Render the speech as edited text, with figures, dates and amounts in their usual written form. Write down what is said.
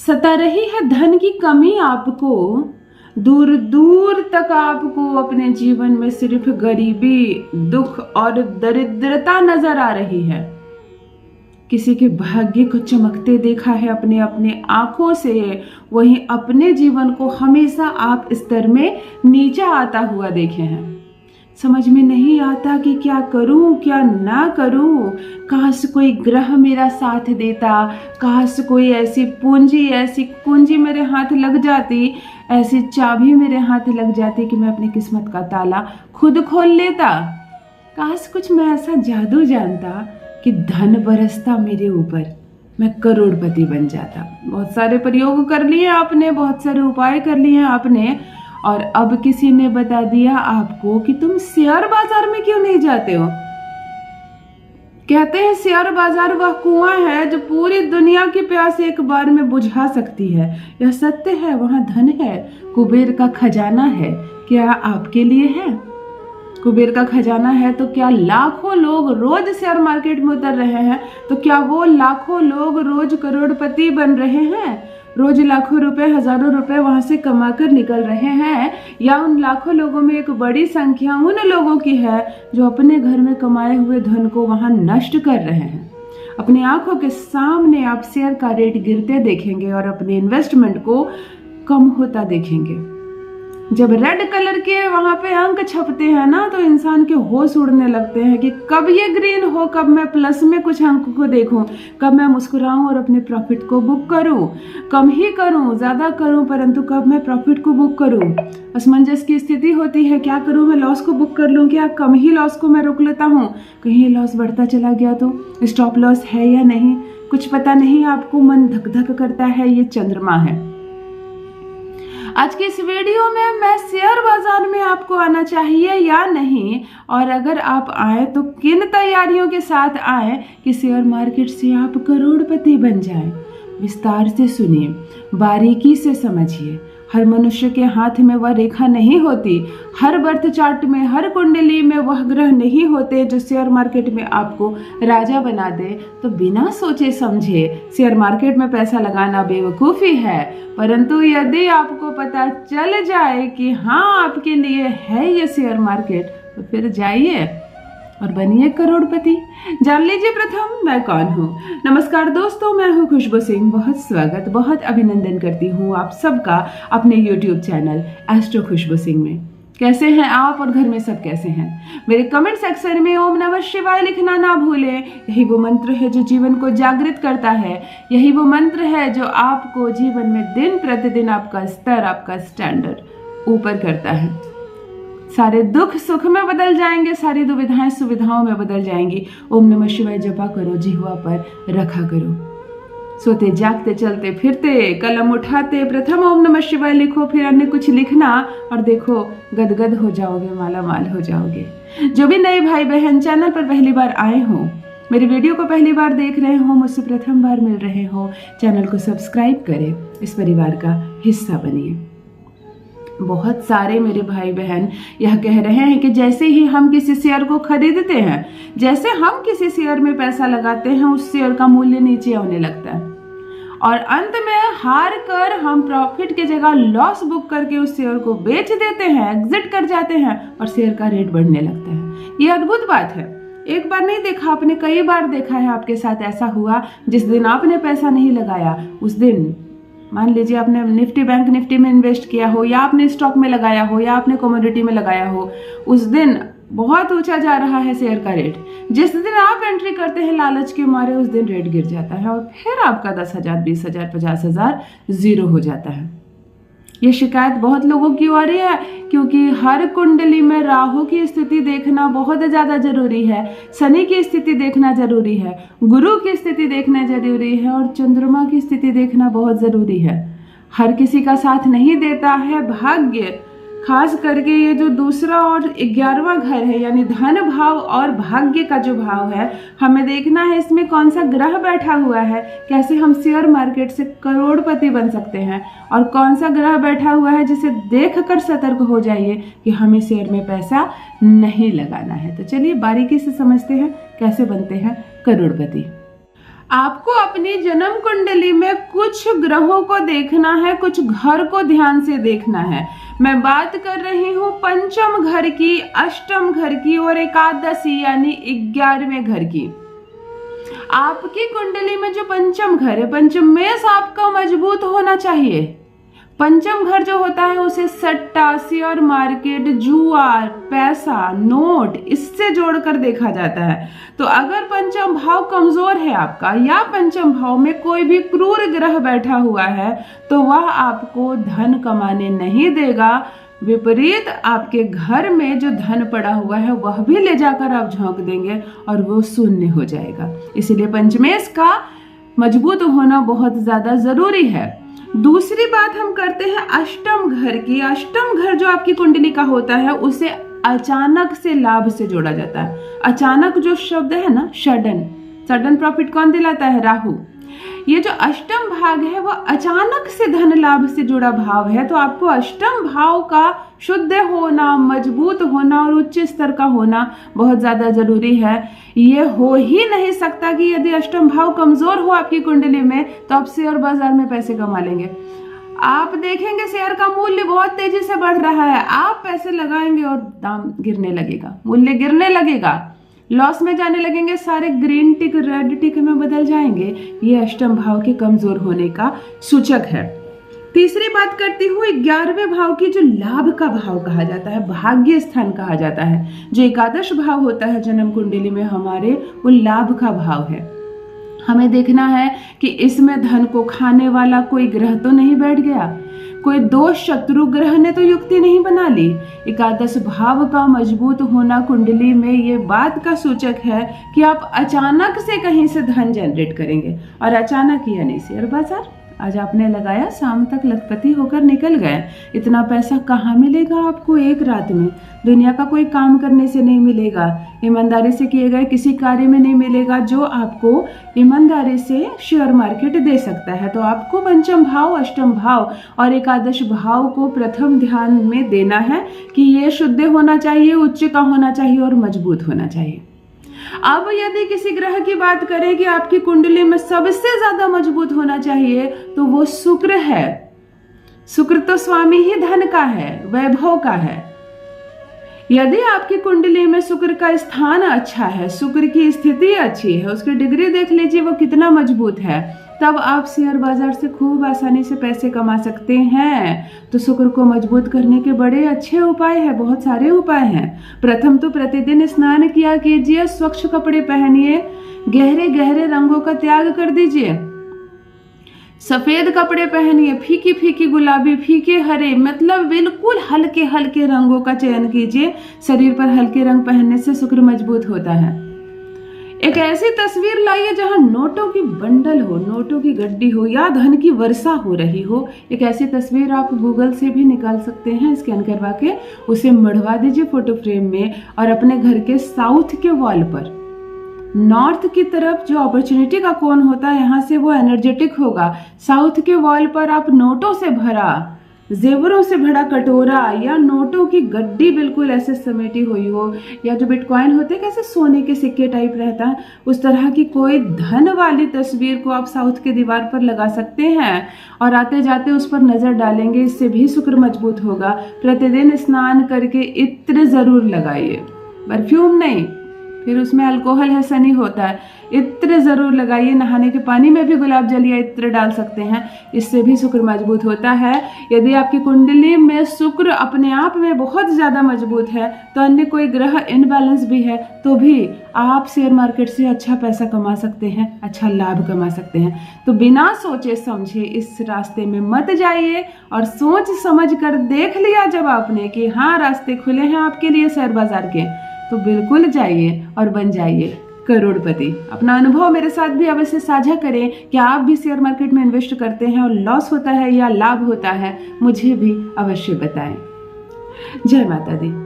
सता रही है धन की कमी आपको, दूर दूर तक आपको अपने जीवन में सिर्फ गरीबी, दुख और दरिद्रता नजर आ रही है। किसी के भाग्य को चमकते देखा है अपने अपने आंखों से, वहीं अपने जीवन को हमेशा आप स्तर में नीचा आता हुआ देखे हैं। समझ में नहीं आता कि क्या करूं क्या ना करूं। काश कोई ग्रह मेरा साथ देता, काश कोई ऐसी कुंजी मेरे हाथ लग जाती, ऐसी चाबी मेरे हाथ लग जाती कि मैं अपनी किस्मत का ताला खुद खोल लेता। काश कुछ मैं ऐसा जादू जानता कि धन बरसता मेरे ऊपर, मैं करोड़पति बन जाता। बहुत सारे प्रयोग कर लिए आपने, बहुत सारे उपाय कर लिए आपने, और अब किसी ने बता दिया आपको कि तुम शेयर बाजार में क्यों नहीं जाते हो। कहते हैं शेयर बाजार वह कुआं है जो पूरी दुनिया की प्यास एक बार में बुझा सकती है। यह सत्य है, वहां धन है, कुबेर का खजाना है। क्या आपके लिए है? कुबेर का खजाना है तो क्या लाखों लोग रोज शेयर मार्केट में उतर रहे हैं? तो क्या वो लाखों लोग रोज करोड़पति बन रहे हैं? रोज लाखों रुपए, हजारों रुपए वहां से कमा कर निकल रहे हैं? या उन लाखों लोगों में एक बड़ी संख्या उन लोगों की है जो अपने घर में कमाए हुए धन को वहां नष्ट कर रहे हैं? अपनी आंखों के सामने आप शेयर का रेट गिरते देखेंगे और अपने इन्वेस्टमेंट को कम होता देखेंगे। जब रेड कलर के वहां पे अंक छपते हैं ना, तो इंसान के होश उड़ने लगते हैं कि कब ये ग्रीन हो, कब मैं प्लस में कुछ अंक को देखूं, कब मैं मुस्कुराऊं और अपने प्रॉफिट को बुक करूं। कम ही करूं, ज्यादा करूं, परंतु कब मैं प्रॉफिट को बुक करूं। असमंजस की स्थिति होती है, क्या करूं, मैं लॉस को बुक कर लूं क्या, कम ही लॉस को मैं रोक लेता हूं, कहीं लॉस बढ़ता चला गया तो स्टॉप लॉस है या नहीं, कुछ पता नहीं आपको, मन धक धक करता है। ये चंद्रमा है। आज की इस वीडियो में मैं शेयर बाजार में आपको आना चाहिए या नहीं, और अगर आप आए तो किन तैयारियों के साथ आए कि शेयर मार्केट से आप करोड़पति बन जाएं। विस्तार से सुनिए, बारीकी से समझिए। हर मनुष्य के हाथ में वह रेखा नहीं होती, हर बर्थ चार्ट में, हर कुंडली में वह ग्रह नहीं होते जो शेयर मार्केट में आपको राजा बना दे। तो बिना सोचे समझे शेयर मार्केट में पैसा लगाना बेवकूफ़ी है, परंतु यदि आपको पता चल जाए कि हाँ आपके लिए है ये शेयर मार्केट, तो फिर जाइए और बनिए करोड़पति। जान लीजिए प्रथम मैं कौन हूँ। नमस्कार दोस्तों, मैं हूँ खुशबू सिंह। बहुत स्वागत, बहुत अभिनंदन करती हूँ आप सबका अपने YouTube चैनल एस्ट्रो खुशबू सिंह में। कैसे हैं आप और घर में सब कैसे हैं? मेरे कमेंट सेक्शन में ओम नमः शिवाय लिखना ना भूलें। यही वो मंत्र है जो जीवन को जागृत करता है, यही वो मंत्र है जो आपको जीवन में दिन प्रतिदिन आपका स्तर, आपका स्टैंडर्ड ऊपर करता है। सारे दुख सुख में बदल जाएंगे, सारी दुविधाएं सुविधाओं में बदल जाएंगी। ओम नमः शिवाय जपा करो, जिह्वा पर रखा करो। सोते जागते चलते फिरते कलम उठाते प्रथम ओम नमः शिवाय लिखो, फिर अन्य कुछ लिखना और देखो गदगद हो जाओगे, माला माल हो जाओगे। जो भी नए भाई बहन चैनल पर पहली बार आए हो, मेरी वीडियो को पहली बार देख रहे हो, मुझसे प्रथम बार मिल रहे हो, चैनल को सब्सक्राइब करें, इस परिवार का हिस्सा बनिए। बहुत सारे मेरे भाई बहन यह कह रहे हैं कि जैसे ही हम किसी शेयर को खरीदते हैं, जैसे हम किसी शेयर में पैसा लगाते हैं, उस शेयर का मूल्य नीचे आने लगता है और अंत में हार कर हम प्रॉफिट की जगह लॉस बुक करके उस शेयर को बेच देते हैं, एग्जिट कर जाते हैं और शेयर का रेट बढ़ने लगता है। ये अद्भुत बात है। एक बार नहीं देखा आपने, कई बार देखा है आपके साथ ऐसा हुआ। जिस दिन आपने पैसा नहीं लगाया, उस दिन मान लीजिए आपने निफ्टी बैंक निफ्टी में इन्वेस्ट किया हो, या आपने स्टॉक में लगाया हो, या आपने कमोडिटी में लगाया हो, उस दिन बहुत ऊंचा जा रहा है शेयर का रेट। जिस दिन आप एंट्री करते हैं लालच के मारे, उस दिन रेट गिर जाता है और फिर आपका 10,000, 20,000, 50,000 जीरो हो जाता है। ये शिकायत बहुत लोगों की आ रही है, क्योंकि हर कुंडली में राहु की स्थिति देखना बहुत ज्यादा जरूरी है, शनि की स्थिति देखना जरूरी है, गुरु की स्थिति देखना जरूरी है और चंद्रमा की स्थिति देखना बहुत जरूरी है। हर किसी का साथ नहीं देता है भाग्य, खास करके ये जो दूसरा और 11वां घर है, यानी धन भाव और भाग्य का जो भाव है, हमें देखना है इसमें कौन सा ग्रह बैठा हुआ है, कैसे हम शेयर मार्केट से करोड़पति बन सकते हैं, और कौन सा ग्रह बैठा हुआ है जिसे देखकर सतर्क हो जाइए कि हमें शेयर में पैसा नहीं लगाना है। तो चलिए बारीकी से समझते हैं कैसे बनते हैं करोड़पति। आपको अपनी जन्म कुंडली में कुछ ग्रहों को देखना है, कुछ घर को ध्यान से देखना है। मैं बात कर रही हूँ पंचम घर की, अष्टम घर की और एकादशी यानी 11वें घर की। आपकी कुंडली में जो पंचम घर है, पंचम मेष आपका मजबूत होना चाहिए। पंचम घर जो होता है उसे सट्टा, शेयर मार्केट, जुआ, पैसा, नोट इससे जोड़कर देखा जाता है। तो अगर पंचम भाव कमजोर है आपका या पंचम भाव में कोई भी क्रूर ग्रह बैठा हुआ है तो वह आपको धन कमाने नहीं देगा। विपरीत आपके घर में जो धन पड़ा हुआ है वह भी ले जाकर आप झोंक देंगे और वो शून्य हो जाएगा। इसीलिए पंचमेश का मजबूत होना बहुत ज्यादा जरूरी है। दूसरी बात हम करते हैं अष्टम घर की। अष्टम घर जो आपकी कुंडली का होता है उसे अचानक से लाभ से जोड़ा जाता है। अचानक जो शब्द है ना, सडन प्रॉफिट कौन दिलाता है? राहु। ये जो अष्टम भाग है वो अचानक से धन लाभ से जुड़ा भाव है। तो आपको अष्टम भाव का शुद्ध होना, मजबूत होना और उच्च स्तर का होना बहुत ज्यादा जरूरी है। ये हो ही नहीं सकता कि यदि अष्टम भाव कमजोर हो आपकी कुंडली में तो आप शेयर बाजार में पैसे कमा लेंगे। आप देखेंगे शेयर का मूल्य बहुत तेजी से बढ़ रहा है, आप पैसे लगाएंगे और दाम गिरने लगेगा, मूल्य गिरने लगेगा, लॉस में जाने लगेंगे, सारे ग्रीन टिक रेड टिक में बदल जाएंगे। ये अष्टम भाव के कमजोर होने का सूचक है। तीसरी बात करती हूँ 11वें भाव की, जो लाभ का भाव कहा जाता है, भाग्य स्थान कहा जाता है। जो एकादश भाव होता है जन्म कुंडली में हमारे, वो लाभ का भाव है। हमें देखना है कि इसमें धन को खाने वाला कोई ग्रह तो नहीं बैठ गया, कोई दोष शत्रु ग्रह ने तो युक्ति नहीं बना ली। एकादश भाव का मजबूत होना कुंडली में ये बात का सूचक है कि आप अचानक से कहीं से धन जनरेट करेंगे। और अचानक ही यानी शेयर बाजार, आज आपने लगाया, शाम तक लखपति होकर निकल गए। इतना पैसा कहाँ मिलेगा आपको एक रात में? दुनिया का कोई काम करने से नहीं मिलेगा, ईमानदारी से किए गए किसी कार्य में नहीं मिलेगा जो आपको ईमानदारी से शेयर मार्केट दे सकता है। तो आपको पंचम भाव, अष्टम भाव और एकादश भाव को प्रथम ध्यान में देना है कि ये शुद्ध होना चाहिए, उच्च का होना चाहिए और मजबूत होना चाहिए। अब यदि किसी ग्रह की बात करें कि आपकी कुंडली में सबसे ज्यादा मजबूत होना चाहिए तो वो शुक्र है। शुक्र तो स्वामी ही धन का है, वैभव का है। यदि आपकी कुंडली में शुक्र का स्थान अच्छा है, शुक्र की स्थिति अच्छी है, उसकी डिग्री देख लीजिए वो कितना मजबूत है, तब आप शेयर बाजार से खूब आसानी से पैसे कमा सकते हैं। तो शुक्र को मजबूत करने के बड़े अच्छे उपाय हैं, बहुत सारे उपाय हैं। प्रथम तो प्रतिदिन स्नान किया कीजिए, स्वच्छ कपड़े पहनिए, गहरे गहरे रंगों का त्याग कर दीजिए, सफेद कपड़े पहनिए, फीकी फीकी गुलाबी, फीके हरे, मतलब बिल्कुल हल्के हल्के रंगों का चयन कीजिए। शरीर पर हल्के रंग पहनने से शुक्र मजबूत होता है। एक ऐसी तस्वीर लाइए जहां नोटों की बंडल हो, नोटों की गड्डी हो या धन की वर्षा हो रही हो। एक ऐसी तस्वीर आप गूगल से भी निकाल सकते हैं, स्कैन करवा के उसे मढ़वा दीजिए फोटो फ्रेम में और अपने घर के साउथ के वॉल पर, नॉर्थ की तरफ जो अपॉर्चुनिटी का कोण होता है यहाँ से वो एनर्जेटिक होगा। साउथ के वॉल पर आप नोटों से भरा, जेवरों से भरा कटोरा या नोटों की गड्डी बिल्कुल ऐसे समेटी हुई हो, या जो बिटकॉइन होते हैं कैसे सोने के सिक्के टाइप रहता है, उस तरह की कोई धन वाली तस्वीर को आप साउथ के दीवार पर लगा सकते हैं और आते जाते उस पर नजर डालेंगे। इससे भी शुक्र मजबूत होगा। प्रतिदिन स्नान करके इत्र जरूर लगाइए, परफ्यूम नहीं, फिर उसमें अल्कोहल है, सनी होता है। इत्र जरूर लगाइए। नहाने के पानी में भी गुलाब जल या इत्र डाल सकते हैं, इससे भी शुक्र मजबूत होता है। यदि आपकी कुंडली में शुक्र अपने आप में बहुत ज्यादा मजबूत है तो अन्य कोई ग्रह इनबैलेंस भी है तो भी आप शेयर मार्केट से अच्छा पैसा कमा सकते हैं, अच्छा लाभ कमा सकते हैं। तो बिना सोचे समझे इस रास्ते में मत जाइए और सोच समझ कर देख लिया जब आपने कि हाँ रास्ते खुले हैं आपके लिए शेयर बाजार के, तो बिल्कुल जाइए और बन जाइए करोड़पति। अपना अनुभव मेरे साथ भी अवश्य साझा करें कि आप भी शेयर मार्केट में इन्वेस्ट करते हैं और लॉस होता है या लाभ होता है, मुझे भी अवश्य बताएं। जय माता दी।